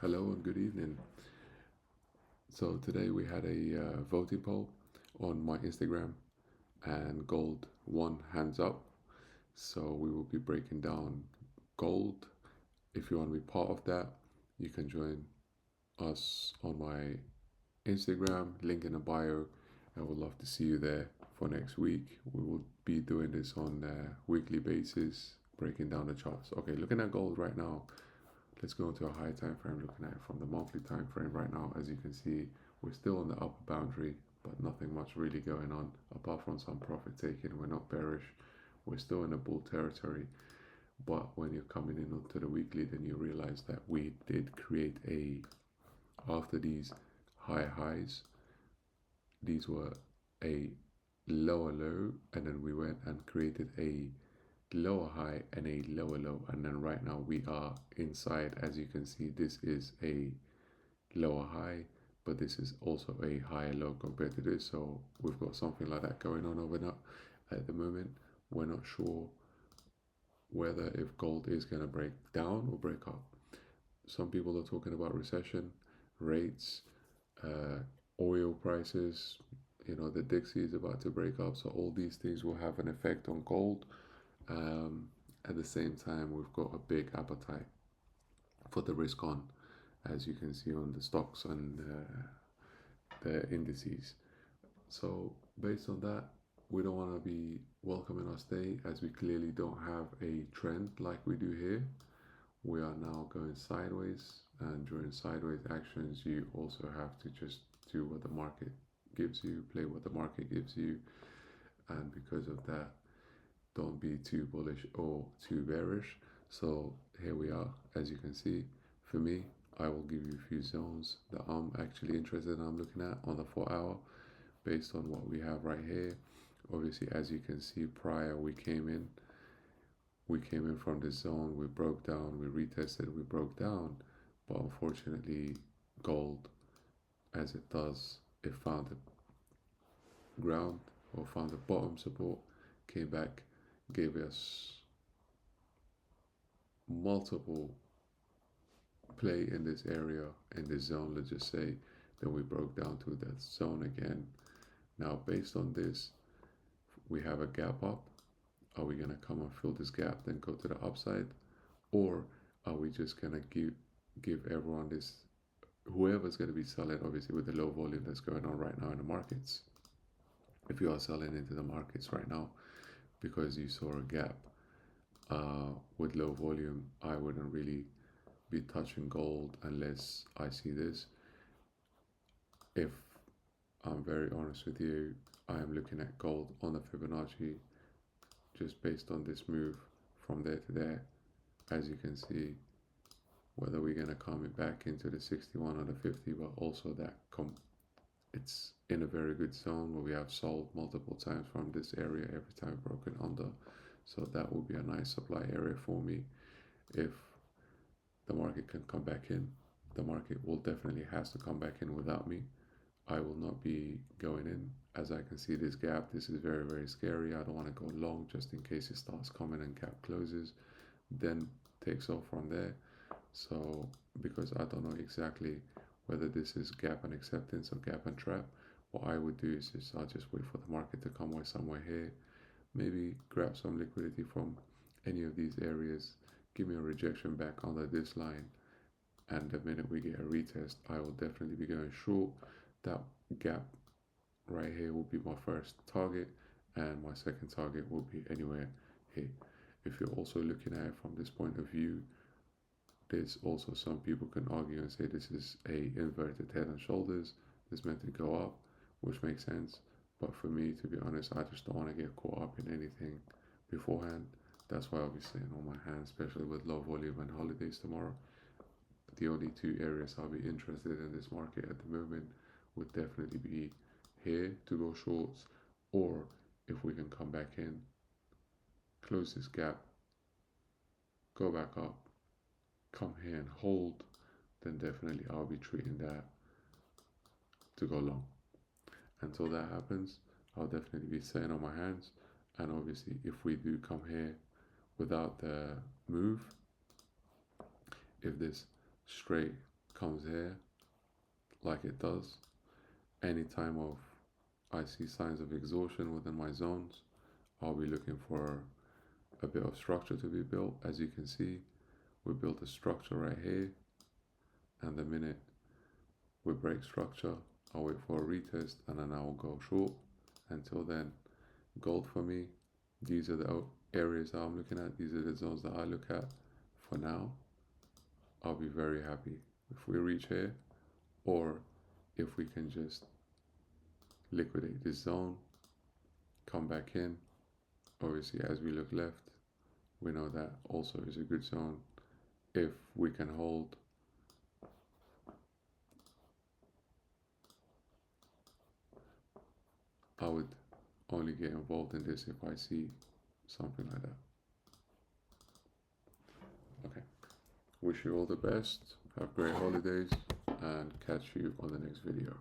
Hello and good evening. So today we had a voting poll on my Instagram, and gold won hands up. So we will be breaking down gold. If you want to be part of that, you can join us on my Instagram, link in the bio. I would love to see you there for next week. We will be doing this on a weekly basis, breaking down the charts. Okay, looking at gold right now. Let's go into a high time frame, looking at it from the monthly time frame right now. As you can see, we're still on the upper boundary, but nothing much really going on apart from some profit taking. We're not bearish. We're still in a bull territory. But when you're coming in onto the weekly, then you realize that we did create after these high highs, these were a lower low, and then we went and created a lower high and a lower low, and then right now we are inside. As you can see, this is a lower high, but this is also a higher low compared to this, so we've got something like that going on over now. At the moment, we're not sure whether if gold is going to break down or break up. Some people are talking about recession, rates, uh, oil prices. The Dixie is about to break up, so all these things will have an effect on gold. um, at the same time, we've got a big appetite for the risk on, as you can see on the stocks and the indices. So, based on that, we don't want to be welcoming our stay, as we clearly don't have a trend like we do here. We are now going sideways, and during sideways actions, you also have to just do what the market gives you, play what the market gives you, and because of that, don't be too bullish or too bearish. So here we are. As you can see, for me, I will give you a few zones that I'm actually interested in. I'm looking at on the 4 hour based on what we have right here. Obviously, as you can see, prior we came in from this zone, we broke down, we retested, we broke down, but unfortunately, gold, as it does, it found the ground or found the bottom support, came back, gave us multiple play in this area, in this zone, let's just say. Then we broke down to that zone again. Now, based on this, we have a gap up. Are we going to come and fill this gap, then go to the upside? Or are we just going to give everyone this, whoever's going to be selling, obviously, with the low volume that's going on right now in the markets? If you are selling into the markets right now because you saw a gap with low volume, I wouldn't really be touching gold unless I see this. If I'm very honest with you, I am looking at gold on the Fibonacci just based on this move from there to there. As you can see, whether we're going to come back into the 61 or the 50, but also that it's in a very good zone where we have sold multiple times from this area every time broken under. So that will be a nice supply area for me. If the market can come back in, the market will definitely has to come back in without me. I will not be going in. As I can see this gap, this is very, very scary. I don't want to go long just in case it starts coming and gap closes, then takes off from there. So, because I don't know exactly whether this is gap and acceptance or gap and trap, what I would do is I'll just wait for the market to come somewhere here, maybe grab some liquidity from any of these areas, give me a rejection back under this line, and the minute we get a retest, I will definitely be going short. That gap right here will be my first target, and my second target will be anywhere here. If you're also looking at it from this point of view, there's also some people can argue and say this is a inverted head and shoulders. It's meant to go up, which makes sense. But for me, to be honest, I just don't want to get caught up in anything beforehand. That's why I'll be sitting on my hands, especially with low volume and holidays tomorrow. The only two areas I'll be interested in this market at the moment would definitely be here to go shorts, or if we can come back in, close this gap, go back up, come here and hold, then definitely I'll be treating that to go long. Until that happens, I'll definitely be sitting on my hands. And obviously, if we do come here without the move, if this straight comes here like it does. Anytime I see signs of exhaustion within my zones, I'll be looking for a bit of structure to be built. As you can see, we built a structure right here, and the minute we break structure, I'll wait for a retest and then I'll go short. Until then, gold for me. These are the areas that I'm looking at. These are the zones that I look at. For now, I'll be very happy if we reach here, or if we can just liquidate this zone, come back in. Obviously, as we look left, we know that also is a good zone. If we can hold, I would only get involved in this if I see something like that. Okay. Wish you all the best. Have great holidays and catch you on the next video.